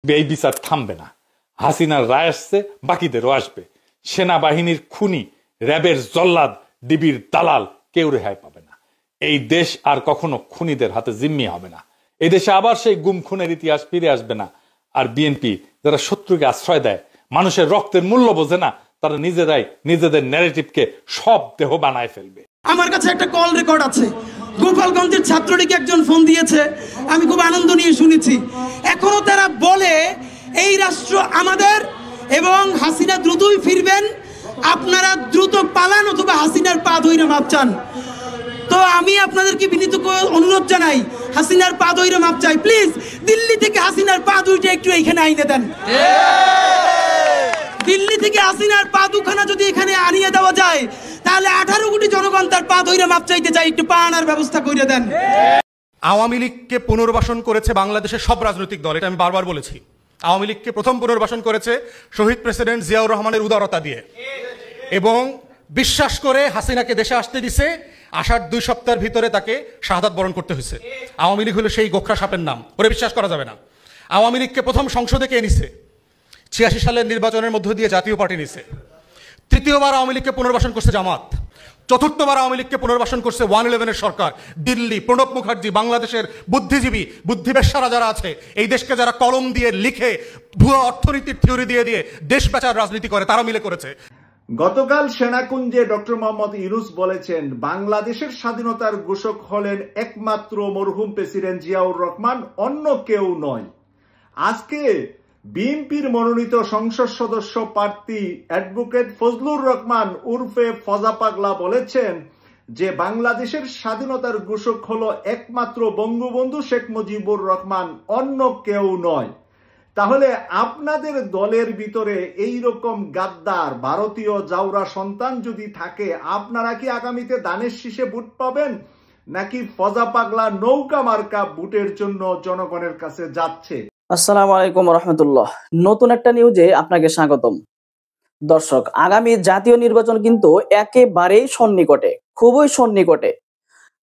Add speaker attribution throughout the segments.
Speaker 1: এই বিচার থামবে না। হাসিনার রায় আসছে, বাকিদেরও আসবে। সেনাবাহিনীর খুনি, র্যাবের জল্লাদ, ডিবির দালাল কেউ রেহাই পাবে না। এই দেশ আর কখনো খুনিদের হাতে জিম্মি হবে না। এই দেশে আবার সেই গুম খুনের ইতিহাস ফিরে আসবে না। আর বিএনপি যারা শত্রুকে আশ্রয় দেয়, মানুষের রক্তের মূল্য বোঝে না, তারা নিজেরাই নিজেদের ন্যারেটিভকে সব দেহ বানায় ফেলবে।
Speaker 2: আমার কাছে একটা কল রেকর্ড আছে, গোপালগঞ্জের ছাত্রলীগ একজন ফোন দিয়েছে, আমি খুব আনন্দ নিয়ে শুনেছি। এখনো তারা বলে এই রাষ্ট্র আমাদের এবং হাসিনা দ্রুতই ফিরবেন, আপনারা দ্রুত পালান অথবা হাসিনার পা ধইরে মাপ চান। তো আমি আপনাদেরকে বিনীত অনুরোধ জানাই, হাসিনার পা ধইরে মাপ চাই, প্লিজ দিল্লি থেকে হাসিনার পা দুইটা একটু এইখানে আইনে দেন। দিল্লি থেকে হাসিনার পা দুখানা যদি এখানে আনিয়ে দেওয়া যায়, তাহলে 18 কোটি জনগণ তার পা ধইরে মাপ চাইতে চাই, একটু পা আনার ব্যবস্থা করে দেন।
Speaker 3: আওয়ামী লীগকে পুনর্বাসন করেছে বাংলাদেশের সব রাজনৈতিক দল, এটা আমি বারবার বলেছি। আওয়ামী লীগকে প্রথম পুনর্বাসন করেছে শহীদ প্রেসিডেন্ট জিয়াউর রহমানের উদারতা দিয়ে, এবং বিশ্বাস করে হাসিনাকে দেশে আসতে দিছে। আসার 2 সপ্তাহের ভিতরে তাকে শাহাদাত বরণ করতে হয়েছে। আওয়ামী লীগ হলো সেই গোখরা সাপের নাম, ওরে বিশ্বাস করা যাবে না। আওয়ামী লীগকে প্রথম সংসদে কে নিছে? 86 সালের নির্বাচনের মধ্য দিয়ে জাতীয় পার্টি নিছে। তৃতীয়বার আওয়ামী লীগকে পুনর্বাসন করছে জামাত। চতুর্থবার আওয়ামী লীগকে পুনর্বাসন করছে 111-এর সরকার, দিল্লি, প্রণব মুখার্জি, বাংলাদেশের বুদ্ধিজীবী, বুদ্ধিবেশ্যারা যারা আছে, এই দেশকে যারা কলম দিয়ে লিখে ভুয়া অর্থনীতির থিওরি দিয়ে দিয়ে দেশ বেচার রাজনীতি করে, তারা মিলে করেছে।
Speaker 4: গতকাল সেনাকুঞ্জে ডক্টর মোহাম্মদ ইউনূস বলেছেন, বাংলাদেশের স্বাধীনতার ঘোষক হলেন একমাত্র মরহুম প্রেসিডেন্ট জিয়াউর রহমান, অন্য কেউ নয়। আজকে বিএনপির মনোনীত সংসদ সদস্য প্রার্থী অ্যাডভোকেট ফজলুর রহমান উর্ফে ফজা পাগলা বলেছেন যে বাংলাদেশের স্বাধীনতার ঘোষক হলো একমাত্র বঙ্গবন্ধু শেখ মুজিবুর রহমান, অন্য কেউ নয়। তাহলে আপনাদের দলের ভিতরে এই রকম গাদ্দার ভারতীয় জাউরা সন্তান যদি থাকে, আপনারা কি আগামীতে দানের শীষে ভোট পাবেন, নাকি ফজা পাগলা নৌকা মার্কা ভোটের জন্য জনগণের কাছে যাচ্ছে?
Speaker 5: আসসালামু আলাইকুম রহমতুল্লাহ। নতুন একটা নিউজে আপনাকে স্বাগতম। দর্শক, আগামী জাতীয় নির্বাচন কিন্তু একেবারেই সন্নিকটে, খুবই সন্নিকটে।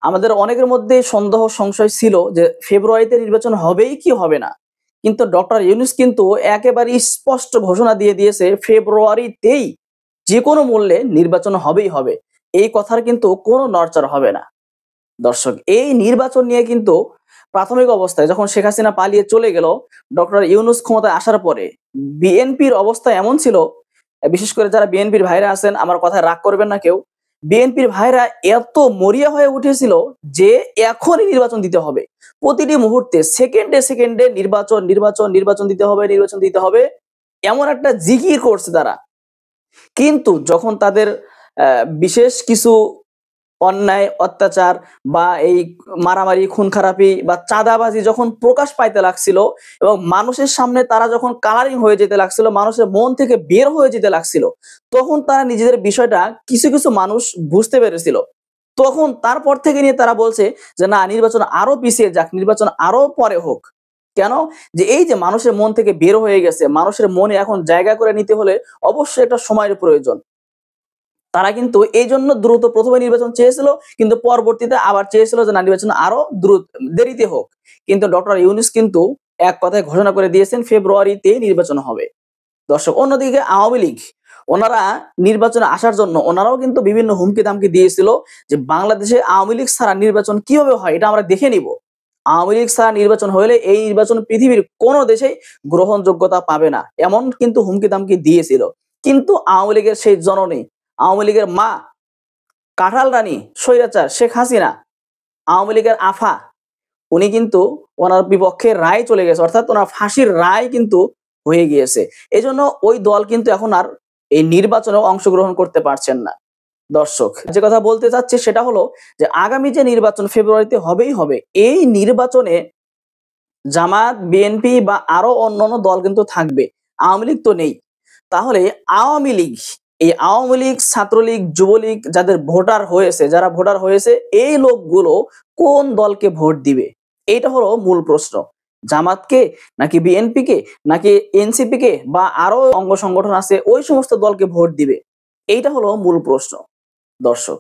Speaker 5: আমাদের অনেকের মধ্যে সন্দেহ সংশয় ছিল যে ফেব্রুয়ারিতে নির্বাচন হবেই কি হবে না, কিন্তু ডক্টর ইউনূস কিন্তু একেবারে স্পষ্ট ঘোষণা দিয়ে দিয়েছে ফেব্রুয়ারিতেই যে কোনো মূল্যে নির্বাচন হবেই হবে। এই কথার কিন্তু কোনো নড়চড় হবে না। দর্শক, এই নির্বাচন নিয়ে কিন্তু প্রাথমিক অবস্থায় যখন শেখ হাসিনা পালিয়ে চলে গেল, ডক্টর ইউনূস ক্ষমতায় আসার পরে বিএনপির অবস্থা এমন ছিল, বিশেষ করে যারা বিএনপির ভাইরা আছেন, আমার কথায় রাগ করবেন না কেউ, বিএনপির ভাইরা এত মরিয়া হয়ে উঠেছিল যে এখনই নির্বাচন দিতে হবে, প্রতিটি মুহূর্তে সেকেন্ডে সেকেন্ডে নির্বাচন নির্বাচন নির্বাচন দিতে হবে, নির্বাচন দিতে হবে, এমন একটা জিকির করছে তারা। কিন্তু যখন তাদের বিশেষ কিছু অন্যায় অত্যাচার বা এই মারামারি খুন খারাপি বা চাঁদাবাজি যখন প্রকাশ পাইতে লাগছিল এবং মানুষের সামনে তারা যখন কালারিং হয়ে যেতে লাগছিল, মানুষের মন থেকে বের হয়ে যেতে লাগছিল, তখন তারা নিজেদের বিষয়টা কিছু কিছু মানুষ বুঝতে পেরেছিল। তখন তারপর থেকে নিয়ে তারা বলছে যে না, নির্বাচন আরো পিছিয়ে যাক, নির্বাচন আরো পরে হোক। কেন? যে এই যে মানুষের মন থেকে বের হয়ে গেছে, মানুষের মনে এখন জায়গা করে নিতে হলে অবশ্যই একটা সময়ের প্রয়োজন। তারা কিন্তু এই জন্য দ্রুত প্রথমে নির্বাচন চেয়েছিল, কিন্তু পরবর্তীতে আবার চেয়েছিল যে না, নির্বাচন আরো দ্রুত দেরিতে হোক। কিন্তু ডক্টর ইউনূস কিন্তু এক কথায় ঘোষণা করে দিয়েছেন ফেব্রুয়ারিতে নির্বাচন হবে। দর্শক, অন্যদিকে আওয়ামী লীগ, ওনারা নির্বাচনে আসার জন্য ওনারাও কিন্তু বিভিন্ন হুমকি দামকি দিয়েছিল যে বাংলাদেশে আওয়ামী লীগ ছাড়া নির্বাচন কিভাবে হয় এটা আমরা দেখে নিব। আওয়ামী লীগ ছাড়া নির্বাচন হলে এই নির্বাচন পৃথিবীর কোনো দেশেই গ্রহণযোগ্যতা পাবে না, এমন কিন্তু হুমকি দামকি দিয়েছিল। কিন্তু আওয়ামী লীগের সেই জননী, আওয়ামী লীগের মা, কাঁঠাল রানী স্বৈরাচার শেখ হাসিনা, আওয়ামী লীগের আফা, উনি কিন্তু ওনার বিপক্ষে রায় চলে গেছে, অর্থাৎ ওনার ফাঁসির রায় কিন্তু হয়ে গিয়েছে। এই জন্য ওই দল কিন্তু এখন আর এই নির্বাচনে অংশগ্রহণ করতে পারছেন না। দর্শক, যে কথা বলতে চাচ্ছি সেটা হলো যে আগামী যে নির্বাচন ফেব্রুয়ারিতে হবেই হবে, এই নির্বাচনে জামাত, বিএনপি বা আরো অন্যান্য দল কিন্তু থাকবে, আওয়ামী লীগ তো নেই। তাহলে আওয়ামী লীগ, এই আওয়ামী লীগ, ছাত্রলীগ, যুবলীগ যাদের ভোটার হয়েছে, যারা ভোটার হয়েছে, এই লোকগুলো কোন দলকে ভোট দিবে? এইটা হলো মূল প্রশ্ন। জামাতকে নাকি বিএনপিকে নাকি এনসিপিকে বা আরো অঙ্গ সংগঠন আছে ওই সমস্ত দলকে ভোট দিবে? এইটা হলো মূল প্রশ্ন। দর্শক,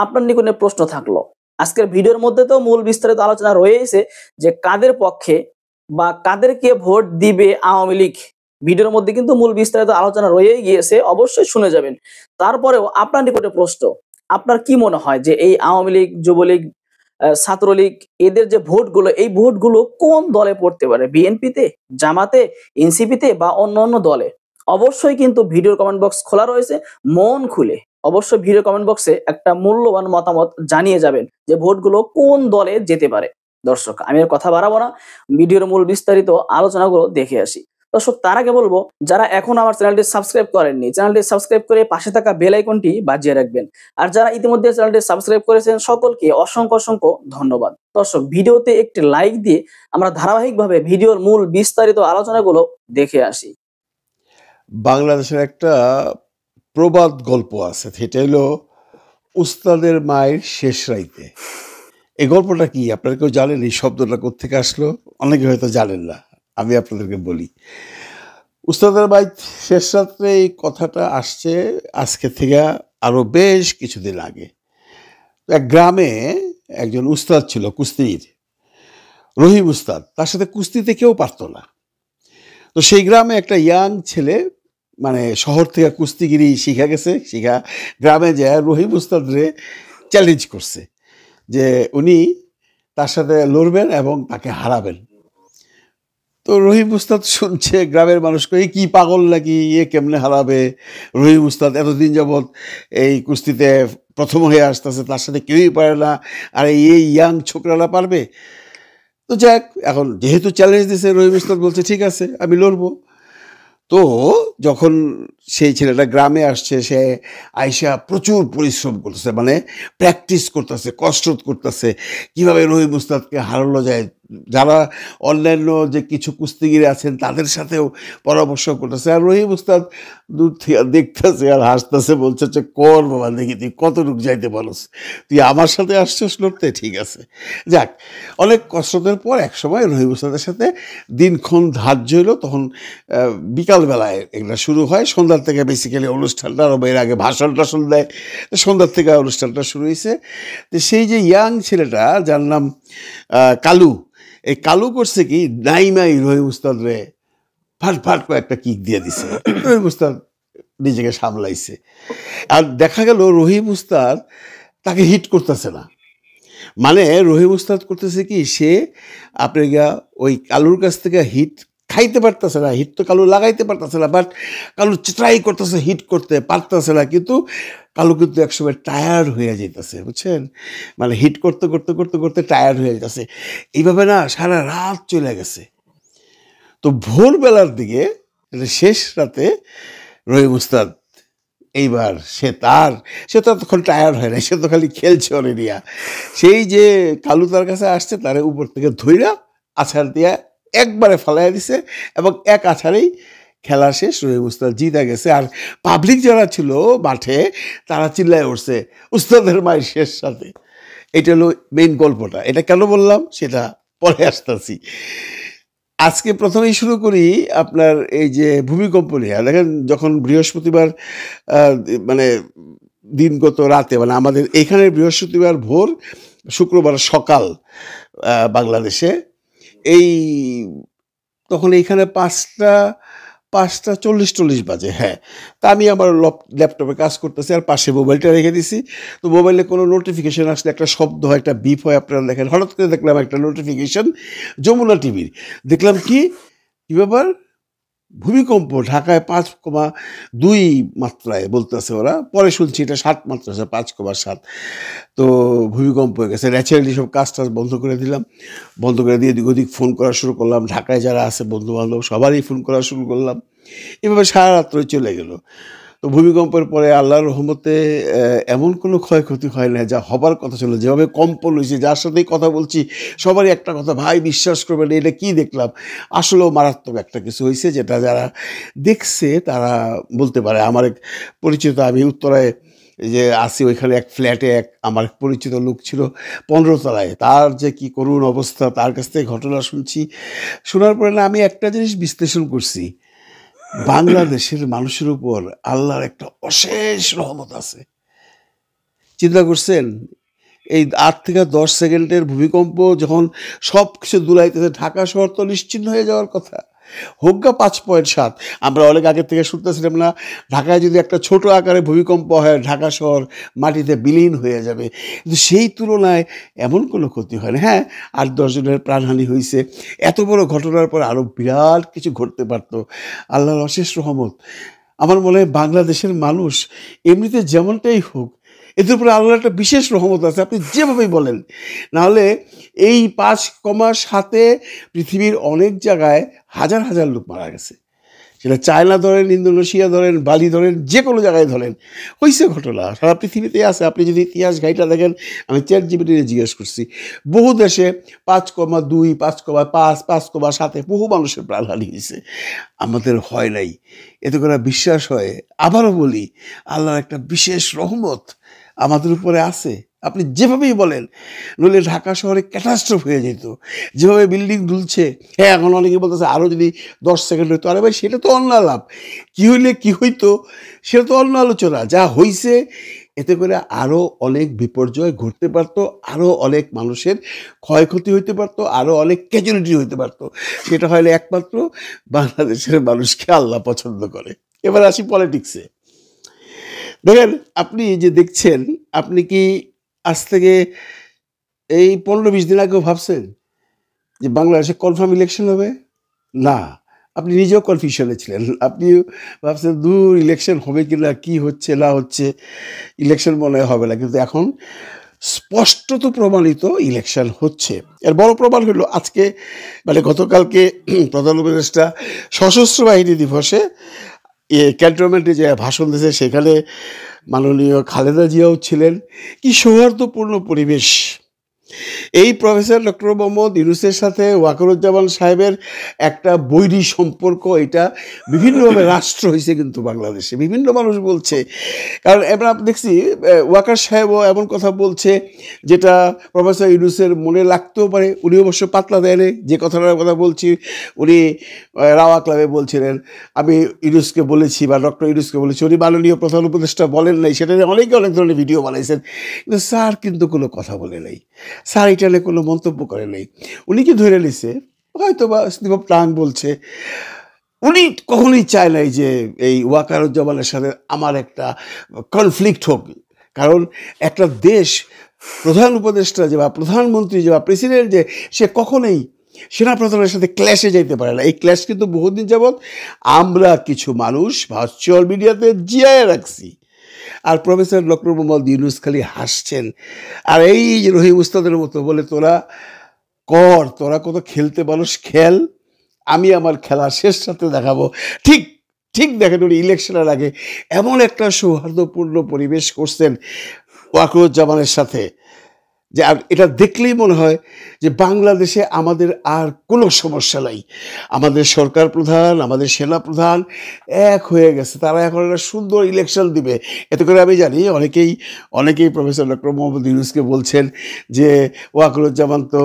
Speaker 5: আপনার নিকটে প্রশ্ন থাকলো, আজকের ভিডিওর মধ্যে তো মূল বিস্তারিত আলোচনা রয়েছে যে কাদের পক্ষে বা কাদেরকে ভোট দিবে আওয়ামী লীগ, ভিডিওর মধ্যে কিন্তু মূল বিস্তারিত আলোচনা রয়েই গিয়েছে, অবশ্যই শুনে যাবেন। তারপরেও আপনার নিকটে প্রশ্ন, আপনার কি মনে হয় যে এই আওয়ামী লীগ, যুবলীগ, ছাত্রলীগ, এদের যে ভোটগুলো, এই ভোটগুলো কোন দলে পড়তে পারে? বিএনপিতে, জামাতে, এনসিপিতে বা অন্য অন্য দলে? অবশ্যই কিন্তু ভিডিওর কমেন্ট বক্স খোলা রয়েছে, মন খুলে অবশ্যই ভিডিও কমেন্ট বক্সে একটা মূল্যবান মতামত জানিয়ে যাবেন যে ভোটগুলো কোন দলে যেতে পারে। দর্শক, আমি আর কথা বাড়াবো না, ভিডিওর মূল বিস্তারিত আলোচনাগুলো দেখে আসি। দর্শক, তার আগে বলবো, যারা এখন আমার চ্যানেলটি সাবস্ক্রাইব করেননি, চ্যানেলটি সাবস্ক্রাইব করে পাশে থাকা বেল আইকনটি বাজিয়ে রাখবেন। আর যারা ইতিমধ্যে চ্যানেলটি সাবস্ক্রাইব করেছেন, সকলকে অসংখ্য অসংখ্য ধন্যবাদ। দর্শক, ভিডিওতে একটি লাইক দিয়ে আমরা ধারাবাহিকভাবে ভিডিওর মূল বিস্তারিত আলোচনাগুলো দেখে আসি।
Speaker 6: বাংলাদেশের একটা প্রবাদ গল্প আছে, সেটা হলো উস্তাদের মায়ের শেষ রাইতে। এই গল্পটা কি আপনারা কেউ জানেন? এই শব্দটা কোত্থেকে আসলো? অনেকে হয়তো জানেন না, আমি আপনাদেরকে বলি। উস্তাদের মায়ের শেষ রাত্রে এই কথাটা আসছে আজকে থেকে আরো বেশ কিছুদিন আগে। এক গ্রামে একজন উস্তাদ ছিল, কুস্তির, রহিম উস্তাদ। তার সাথে কুস্তিতে কেউ পারতো না। তো সেই গ্রামে একটা ইয়াং ছেলে, মানে শহর থেকে কুস্তিগিরি শিখা গেছে, শিখা গ্রামে যায় রহিম উস্তাদরে চ্যালেঞ্জ করছে যে উনি তার সাথে লড়বেন এবং তাকে হারাবেন। তো রহিম উস্তাদ শুনছে, গ্রামের মানুষকে, এই কি পাগল নাকি, এ কেমনে হারাবে? রহিম উস্তাদ এতদিন যাবৎ এই কুস্তিতে প্রথম হয়ে আসতেছে, তার সাথে কেউই পারে না, আর এই ইয়াং ছোকরারা পারবে? তো যাক, এখন যেহেতু চ্যালেঞ্জ দিয়েছে, রহিম উস্তাদ বলছে ঠিক আছে, আমি লড়বো। তো যখন সেই ছেলেটা গ্রামে আসছে, সে আইসা প্রচুর পরিশ্রম করতেছে, মানে প্র্যাকটিস করতেছে, কসরত করতেছে, কিভাবে রহিম উস্তাদকে হারানো যায়। যারা অন্যান্য যে কিছু কুস্তিগিরি আছেন তাদের সাথেও পরামর্শ করতেছে। আর রহিম উস্তাদ দূর থেকে দেখতেছে আর হাসতেছে, বলছে যে কর বাবা, দেখি তুই কতটুকু যাইতে পারস, তুই আমার সাথে আসছিস লড়তে, ঠিক আছে। যাক, অনেক কসরতের পর একসময় রহিম উস্তাদের সাথে দিনক্ষণ ধার্য হইল। তখন বিকালবেলায় এগুলো শুরু হয়, সন্ধ্যার থেকে বেসিক্যালি অনুষ্ঠানটা, আর এর আগে ভাষণ টাষণ দেয়, সন্ধ্যার থেকে অনুষ্ঠানটা শুরু হয়েছে। তো সেই যে ইয়াং ছেলেটা, যার নাম কালু, এই কালু করছে কি, নাইমাই রহিম উস্তাদরে ফাট ফাট করে একটা কিক দিয়ে দিছে। রহিম উস্তাদ নিজেকে সামলাইছে। আর দেখা গেল রহিম উস্তাদ তাকে হিট করতেছে না। মানে রহিম উস্তাদ করতেছে কি, সে আপনার ওই কালুর কাছ থেকে হিট খাইতে পারতেছে না, হিট তো কালু লাগাইতে পারতেছে না, বাট কালু ট্রাই করতেছে, হিট করতে পারতেছে না, কিন্তু কালু কিন্তু একসময় টায়ার্ড হয়ে যেতেছে, বুঝছেন? মানে হিট করতে করতে করতে করতে টায়ার্ড হয়ে যেতেছে। এইভাবে না সারা রাত চলে গেছে। তো ভোরবেলার দিকে, শেষ রাতে, রহিম উস্তাদ এইবার সে তো তখন টায়ার্ড হয় না, সে তো খালি খেলছে অনেরিয়া। সেই যে কালু তার কাছে আসছে, তার উপর থেকে ধইরা আছাড় দিয়া একবারে ফালাইয়া দিছে, এবং এক আছাড়েই খেলা শেষ, রহিম উস্তাদ জিতে গেছে। আর পাবলিক যারা ছিল মাঠে, তারা চিল্লায় উঠছে উস্তাদের মায়ের শেষ সাথে। এটা হলো মেইন গল্পটা। এটা কেন বললাম সেটা পরে আসতেছি। আজকে প্রথমেই শুরু করি আপনার এই যে ভূমিকম্প নিয়ে। দেখেন, যখন বৃহস্পতিবার মানে দিনগত রাতে, মানে আমাদের এখানে বৃহস্পতিবার ভোর, শুক্রবার সকাল বাংলাদেশে, এই তখন এইখানে 5টা 40 বাজে। হ্যাঁ, তা আমি আমার ল্যাপটপে কাজ করতেছি, আর পাশে মোবাইলটা রেখে দিছি। তো মোবাইলে কোনো নোটিফিকেশন আসলে একটা শব্দ হয়, একটা বিপ হয়, আপনারা দেখেন। হঠাৎ করে দেখলাম একটা নোটিফিকেশন যমুনা টিভির। দেখলাম কি ব্যাপার, ভূমিকম্প ঢাকায় 5.2 মাত্রায় বলতেছে ওরা। পরে শুনছি এটা 7 মাত্রা, 5.7। তো ভূমিকম্প হয়ে গেছে। ন্যাচারালি সব কাজ টাজ বন্ধ করে দিলাম, বন্ধ করে দিয়ে এদিক ওদিক ফোন করা শুরু করলাম। ঢাকায় যারা আছে বন্ধু বান্ধব সবারই ফোন করা শুরু করলাম। এভাবে সারা রাত্রে চলে গেল। তো ভূমিকম্পের পরে আল্লাহর রহমতে এমন কোনো ক্ষয়ক্ষতি হয় না, যা হবার কথা ছিল। যেভাবে কম্পন হয়েছে, যার সাথেই কথা বলছি সবারই একটা কথা, ভাই বিশ্বাস করবেন এটা কি দেখলাম। আসলেও মারাত্মক একটা কিছু হয়েছে, যেটা যারা দেখছে তারা বলতে পারে। আমার এক পরিচিত, আমি উত্তরায় যে আসি, ওইখানে এক ফ্ল্যাটে আমার পরিচিত লোক ছিল 15 তলায়। তার যে কি করুণ অবস্থা, তার কাছ থেকে ঘটনা শুনছি। শোনার পরে না আমি একটা জিনিস বিশ্লেষণ করছি, বাংলাদেশের মানুষের উপর আল্লাহর একটা অশেষ রহমত আছে। চিন্তা করছেন, এই 8 থেকে 10 সেকেন্ডের ভূমিকম্প যখন সব কিছু দুলাইতেছে, ঢাকা শহর তো নিশ্চিহ্ন হয়ে যাওয়ার কথা। হোক 5.7, আমরা অনেক আগের থেকে শুনতেছিলাম না ঢাকায় যদি একটা ছোট আকারে ভূমিকম্প হয় ঢাকা শহর মাটিতে বিলীন হয়ে যাবে, কিন্তু সেই তুলনায় এমন কোনো ক্ষতি হয় না। হ্যাঁ, 8-10 জনের প্রাণহানি হয়েছে, এত বড় ঘটনার পর আরও বিরাট কিছু ঘটতে পারত। আল্লাহর অশেষ রহমত। আমার মনে হয় বাংলাদেশের মানুষ এমনিতে যেমনটাই হোক, এদের উপরে আল্লাহর একটা বিশেষ রহমত আছে, আপনি যেভাবেই বলেন। নাহলে এই 5.7 পৃথিবীর অনেক জায়গায় হাজার হাজার লোক মারা গেছে, সেটা চায়না ধরেন, ইন্দোনেশিয়া ধরেন, বালি ধরেন, যে কোনো জায়গায় ধরেন, হয়েছে ঘটনা, সারা পৃথিবীতে আছে। আপনি যদি ইতিহাস ঘাইটা দেখেন, আমি ChatGPT জিজ্ঞেস করছি, বহু দেশে 5.2, 5.5, 5.7 বহু মানুষের প্রাণহানি হয়েছে, আমাদের হয় নাই। এতে করে বিশ্বাস হয়। আবারও বলি, আল্লাহর একটা বিশেষ রহমত আমাদের উপরে আছে, আপনি যেভাবেই বলেন। নইলে ঢাকা শহরে ক্যাটাস্ট্রফ হয়ে যেত, যেভাবে বিল্ডিং দুলছে। হ্যাঁ, এখন অনেকে বলতেছে আরও যদি 10 সেকেন্ড হইতো, আরে ভাই সেটা তো অন্য লাভ, কী হইলে কী হইতো সেটা তো অন্য আলোচনা। যা হইছে এতে করে আরও অনেক বিপর্যয় ঘটতে পারতো, আরও অনেক মানুষের ক্ষয়ক্ষতি হইতে পারতো, আরও অনেক ক্যাজুয়ালিটি হইতে পারতো। সেটা হলে একমাত্র বাংলাদেশের মানুষকে আল্লাহ পছন্দ করে। এবার আসি পলিটিক্সে। দেখেন, আপনি যে দেখছেন, আপনি কি আজ থেকে এই 15-20 দিন আগেও ভাবছেন যে বাংলাদেশে কনফার্ম ইলেকশন হবে? না, আপনি নিজেও কনফিউশনে ছিলেন। আপনি ভাবছেন দূর ইলেকশন হবে কি না, কী হচ্ছে না হচ্ছে, ইলেকশন মনে হবে না। কিন্তু এখন স্পষ্টত প্রমাণিত ইলেকশন হচ্ছে। এর বড় প্রমাণ হলো আজকে, মানে গতকালকে প্রধান উপদেষ্টা সশস্ত্র বাহিনী দিবসে ক্যান্টনমেন্টে যে ভাষণ দিয়েছে, সেখানে মাননীয় খালেদা জিয়াও ছিলেন। কি সৌহার্দ্যপূর্ণ পরিবেশ! এই প্রফেসর ডক্টর মোহাম্মদ ইউনূসের সাথে ওয়াকারুজ্জামান সাহেবের একটা বৈরী সম্পর্ক, এটা বিভিন্নভাবে রাষ্ট্র হয়েছে কিন্তু বাংলাদেশে, বিভিন্ন মানুষ বলছে। কারণ এবার আপনি দেখছি ওয়াকার সাহেবও এমন কথা বলছে যেটা প্রফেসর ইউনূসের মনে লাগতেও পারে। উনি অবশ্য পাতলা দেয়নি, যে কথাটার কথা বলছি উনি রাওয়া ক্লাবে বলছিলেন, আমি ইউনূসকে বলেছি বা ডক্টর ইউনূসকে বলেছি, উনি মাননীয় প্রধান উপদেষ্টা বলেন নাই। সেটা নিয়ে অনেকে অনেক ধরনের ভিডিও বানাইছেন, কিন্তু স্যার কিন্তু কোনো কথা বলে নাই, স্যার এটা নিয়ে কোনো মন্তব্য করে নাই। উনি কি ধরে নিছে হয়তো বা স্লিপ অফ টাং বলছে। উনি কখনোই চায় নাই যে এই ওয়াকারুজ্জামানের সাথে আমার একটা কনফ্লিক্ট হোক। কারণ একটা দেশ প্রধান উপদেষ্টা যে বা প্রধানমন্ত্রী যে বা প্রেসিডেন্ট যে, সে কখনোই সেনাপ্রধানের সাথে ক্ল্যাশে যেতে পারে না। এই ক্ল্যাশ কিন্তু বহুদিন যাবৎ আমরা কিছু মানুষ ভার্চুয়াল মিডিয়াতে জিয়ায় রাখছি। আর প্রফেসর ডক্টর মোহাম্মদ ইউনূস খালি হাসছেন। আর এই যে রহিম উস্তাদের মতো বলে, তোরা কত খেলতে পারোস খেল, আমি আমার খেলা শেষ সাথে দেখাবো। ঠিক ঠিক দেখেন, উনি ইলেকশনের আগে এমন একটা সৌহার্দ্যপূর্ণ পরিবেশ করছেন ওয়াকারুজ্জামানের সাথে, যে এটা দেখলেই মনে হয় যে বাংলাদেশে আমাদের আর কোনো সমস্যা নাই। আমাদের সরকার প্রধান, আমাদের সেনা প্রধান এক হয়ে গেছে, তারা এখন একটা সুন্দর ইলেকশন দিবে। এতে করে আমি জানি অনেকেই প্রফেসর ডক্টর মোহাম্মদ ইউনূসকে বলছেন যে ওয়াকারুজ্জামান তো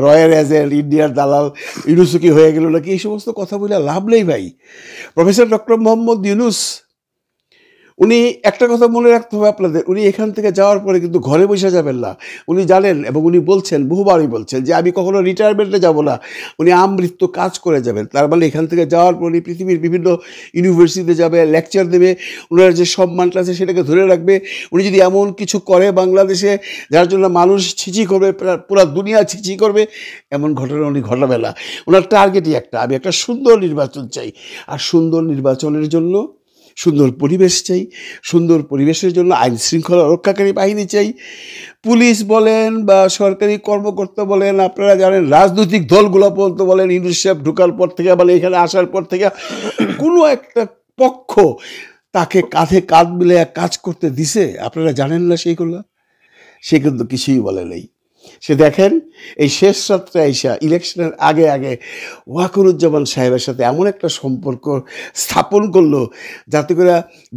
Speaker 6: রয়্যাল এজেন্ট, ইন্ডিয়ার দালাল, ইউনূসও হয়ে গেল নাকি। এই সমস্ত কথা বলে লাভ নেই ভাই। প্রফেসর ডক্টর মোহাম্মদ ইউনূস, উনি একটা কথা মনে রাখতে হবে আপনাদের, উনি এখান থেকে যাওয়ার পরে কিন্তু ঘরে বসে যাবেন না। উনি জানেন এবং উনি বলছেন, বহুবারই বলছেন যে আমি কখনো রিটায়ারমেন্টে যাব না, উনি আমৃত্যু কাজ করে যাবেন। তার মানে এখান থেকে যাওয়ার পর উনি পৃথিবীর বিভিন্ন ইউনিভার্সিটিতে যাবে, লেকচার দেবে, ওনার যে সম্মানটা আছে সেটাকে ধরে রাখবে। উনি যদি এমন কিছু করে বাংলাদেশে যার জন্য মানুষ ছিচি করবে, পুরো দুনিয়া ছিচি করবে, এমন ঘটনা উনি ঘটাবে না। ওনার টার্গেটই একটা, আমি একটা সুন্দর নির্বাচন চাই। আর সুন্দর নির্বাচনের জন্য সুন্দর পরিবেশ চাই, সুন্দর পরিবেশের জন্য আইন শৃঙ্খলা রক্ষাকারী বাহিনী চাই। পুলিশ বলেন বা সরকারি কর্মকর্তা বলেন, আপনারা জানেন রাজনৈতিক দলগুলো পর্যন্ত বলেন, ইউনূস সাহেব ঢোকার পর থেকে মানে এখানে আসার পর থেকে কোনো একটা পক্ষ তাকে কাঁধে কাঁধ মিলে কাজ করতে দিছে? আপনারা জানেন না সেইগুলো? সে কিন্তু কিছুই বলে নেই। সে দেখেন এই শেষ রাত্রে আইসা ইলেকশনের আগে আগে ওয়াকরুজ্জামান সাহেবের সাথে এমন একটা সম্পর্ক স্থাপন করলো যাতে করে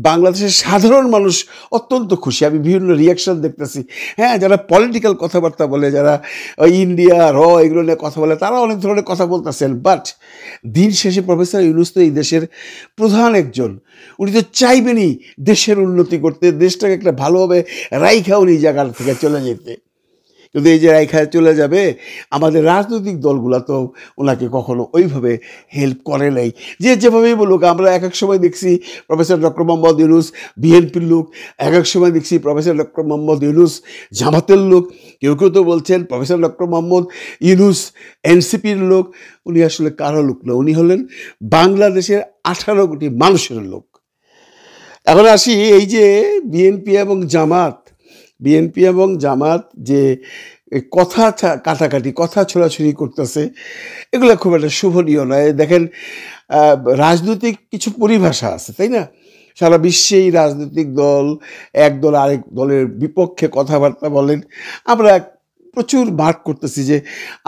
Speaker 6: বাংলাদেশের সাধারণ মানুষ অত্যন্ত খুশি। আমি বিভিন্ন রিয়াকশন দেখতেছি, হ্যাঁ, যারা পলিটিক্যাল কথাবার্তা বলে, যারা ওই ইন্ডিয়া এগুলো নিয়ে কথা বলে, তারা অনেক ধরনের কথা বলতেছেন। বাট দিন শেষে প্রফেসর ইউনূস তো এই দেশের প্রধান একজন, উনি তো চাইবেনই দেশের উন্নতি করতে, দেশটাকে একটা ভালোভাবে রাইখা উনি জায়গা থেকে চলে যেতে। কিন্তু এই যে রাইখা চলে যাবে, আমাদের রাজনৈতিক দলগুলা তো ওনাকে কখনো ওইভাবে হেল্প করে নাই। যে যেভাবেই বলুক, আমরা এক এক সময় দেখছি প্রফেসর ডক্টর মোহাম্মদ ইউনূস বিএনপির লোক, এক এক সময় দেখছি প্রফেসর ডক্টর মোহাম্মদ ইউনূস জামাতের লোক, কেউ কেউ তো বলছেন প্রফেসর ডক্টর মোহাম্মদ ইউনূস এনসিপির লোক। উনি আসলে কারো লোক না, উনি হলেন বাংলাদেশের 18 কোটি মানুষের লোক। এখন আসি এই যে বিএনপি এবং জামাত যে কথা কাটাকাটি, কথা ছোড়াছুড়ি করতেছে, এগুলো খুব একটা শোভনীয় নয়। দেখেন, রাজনৈতিক কিছু পরিভাষা আছে, তাই না? সারা বিশ্বেই রাজনৈতিক দল এক দল আরেক দলের বিপক্ষে কথাবার্তা বলেন। আমরা প্রচুর মার্ক করতেছি যে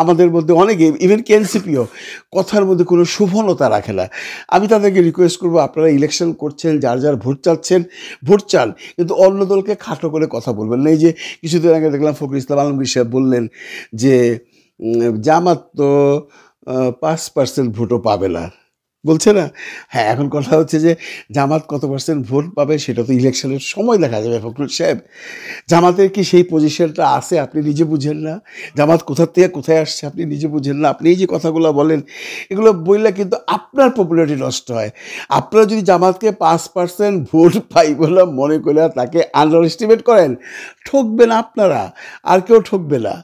Speaker 6: আমাদের মধ্যে অনেকে, ইভেন এনসিপিও কথার মধ্যে কোনো শোভনতা রাখে না। আমি তাদেরকে রিকোয়েস্ট করবো, আপনারা ইলেকশন করছেন, যার যার ভোট চাচ্ছেন ভোট চান, কিন্তু অন্য দলকে খাটো করে কথা বলবেন না। এই যে কিছুদিন আগে দেখলাম ফখরুল ইসলাম আলমগীর সাহেব বললেন যে জামাত তো 5% ভোটও পাবে না, বলছে না? হ্যাঁ, এখন কথা হচ্ছে যে জামাত কত % ভোট পাবে সেটা তো ইলেকশনের সময় দেখা যাবে। ফখরুল সাহেব, জামাতের কি সেই পজিশনটা আছে আপনি নিজে বুঝেন না? জামাত কোথা থেকে কোথায় আসছে আপনি নিজে বুঝেন না? আপনি এই যে কথাগুলো বলেন, এগুলো বললে কিন্তু আপনার পপুলারিটি নষ্ট হয়। আপনারা যদি জামাতকে 5% ভোট পাই বলে মনে করে তাকে আন্ডার এস্টিমেট করেন, ঠকবেন আপনারা, আর কেউ ঠকবে না।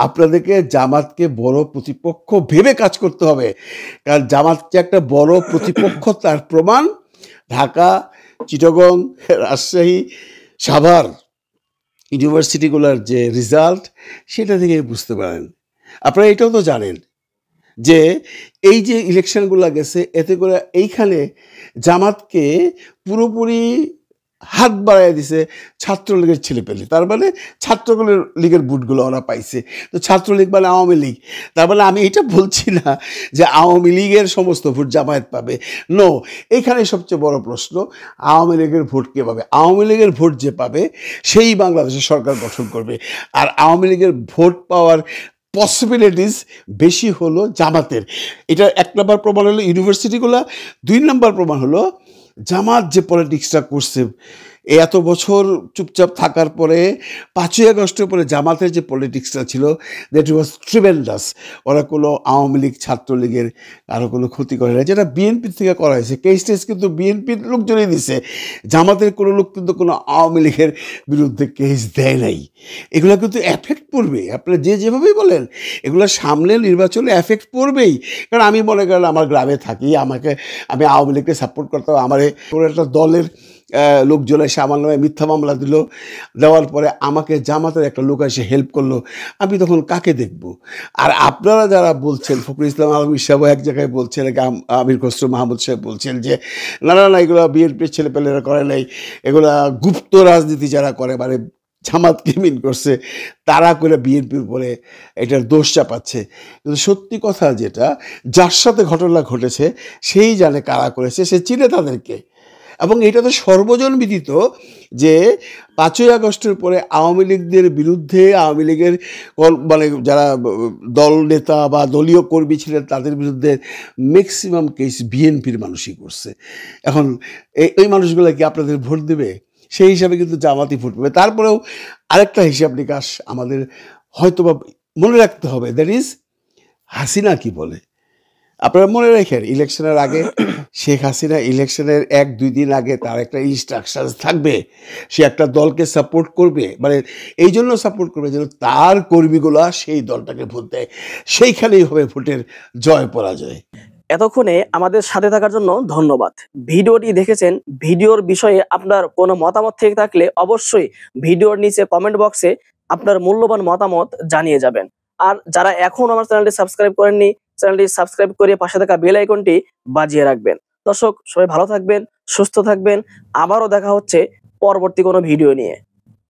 Speaker 6: আপনাদেরকে জামাতকে বড় প্রতিপক্ষ ভেবে কাজ করতে হবে, কারণ জামাত যে একটা বড় প্রতিপক্ষ তার প্রমাণ ঢাকা, চিটাগং, রাজশাহী, সাভার ইউনিভার্সিটিগুলোর যে রেজাল্ট, সেটা থেকে বুঝতে পারেন। আপনারা এটাও তো জানেন যে এই যে ইলেকশনগুলো গেছে, এতে করে এইখানে জামাতকে পুরোপুরি হাত বাড়াই দিছে ছাত্রলীগের ছেলেপেলে। তার মানে ছাত্রলীগের ভোটগুলো ওরা পাইছে। তো ছাত্রলীগ মানে আওয়ামী লীগ, তার মানে আমি এটা বলছি না যে আওয়ামী লীগের সমস্ত ভোট জামায়াত পাবে, নো। এইখানে সবচেয়ে বড় প্রশ্ন, আওয়ামী লীগের ভোট কে পাবে? আওয়ামী লীগের ভোট যে পাবে সেই বাংলাদেশের সরকার গঠন করবে। আর আওয়ামী লীগের ভোট পাওয়ার পসিবিলিটিস বেশি হলো জামাতের। এটা 1 নম্বর প্রমাণ হলো ইউনিভার্সিটিগুলো। 2 নম্বর প্রমাণ হলো জামাত যে পলিটিক্সটা করছে এত বছর চুপচাপ থাকার পরে, 5ই আগস্টের পরে জামাতের যে পলিটিক্সটা ছিল, দ্যাট ওয়াজ ট্রিমেন্ডাস। ওরা কোনো আওয়ামী লীগ, ছাত্রলীগের কারো কোনো ক্ষতি করে না, যেটা বিএনপির থেকে করা হয়েছে। কেস কিন্তু বিএনপির লোকজনই দিছে, জামাতের কোনো লোক কিন্তু কোনো আওয়ামী লীগের বিরুদ্ধে কেস দেয় নাই। এগুলো কিন্তু এফেক্ট পড়বে, আপনারা যে যেভাবেই বলেন, এগুলো সামনে নির্বাচনে এফেক্ট পড়বেই। কারণ আমি মনে করেন আমার গ্রামে থাকি, আমি আওয়ামী লীগকে সাপোর্ট করতাম, আমার একটা দলের লোকজন এসে আমার নামে মিথ্যা মামলা দেওয়ার পরে আমাকে জামাতের একটা লোক এসে হেল্প করলো, আমি তখন কাকে দেখব? আর আপনারা যারা বলছেন, ফখরুল ইসলাম আলমগীর সাহেব এক জায়গায় বলছেন, আমির খসরু মাহমুদ সাহেব বলছেন যে না না না, এগুলো বিএনপির ছেলেপেলেরা করে নাই, এগুলা গুপ্ত রাজনীতি যারা করে, মানে জামাতকে মিন করছে, তারা করে বিএনপির উপরে এটার দোষ চাপাচ্ছে। কিন্তু সত্যি কথা যেটা, যার সাথে ঘটনা ঘটেছে সেই জানে কারা করেছে, সে চিনে তাদেরকে। এবং এটা তো সর্বজন বিদিত যে 5ই আগস্টের পরে আওয়ামী লীগদের বিরুদ্ধে, আওয়ামী লীগের মানে যারা দল নেতা বা দলীয় কর্মী ছিলেন তাদের বিরুদ্ধে ম্যাক্সিমাম কেস বিএনপির মানুষই করছে। এখন এই মানুষগুলো কি আপনাদের ভোট দেবে? সেই হিসাবে কিন্তু জামাতই ভোট পাবে। তারপরেও আরেকটা হিসাব নিকাশ আমাদের হয়তোবা মনে রাখতে হবে, দ্যাট ইজ হাসিনা কি বলে। আপনারা মনে রাখেন, ইলেকশনের আগে শেখ হাসিনা ইলেকশনের 1-2 দিন আগে তার একটা ইনস্ট্রাকশন থাকবে, সে একটা দলকে সাপোর্ট করবে, মানে এই জন্য সাপোর্ট করবে যেন তার কর্মীগুলা সেই দলটাকে ভোট দেয়। সেইখানেই হবে ভোটের জয় পরাজয়।
Speaker 5: এতক্ষণে আমাদের সাথে থাকার জন্য ধন্যবাদ। ভিডিওটি দেখেছেন, ভিডিওর বিষয়ে আপনার কোনো মতামত থেকে থাকলে অবশ্যই ভিডিওর নিচে কমেন্ট বক্সে আপনার মূল্যবান মতামত জানিয়ে যাবেন। আর যারা এখন আমার চ্যানেলটি সাবস্ক্রাইব করেননি, চ্যানেলটি সাবস্ক্রাইব করে পাশে থাকা বেল আইকনটি বাজিয়ে রাখবেন। দর্শক, সবাই ভালো থাকবেন, সুস্থ থাকবেন। আবারও দেখা হচ্ছে পরবর্তী কোনো ভিডিও নিয়ে।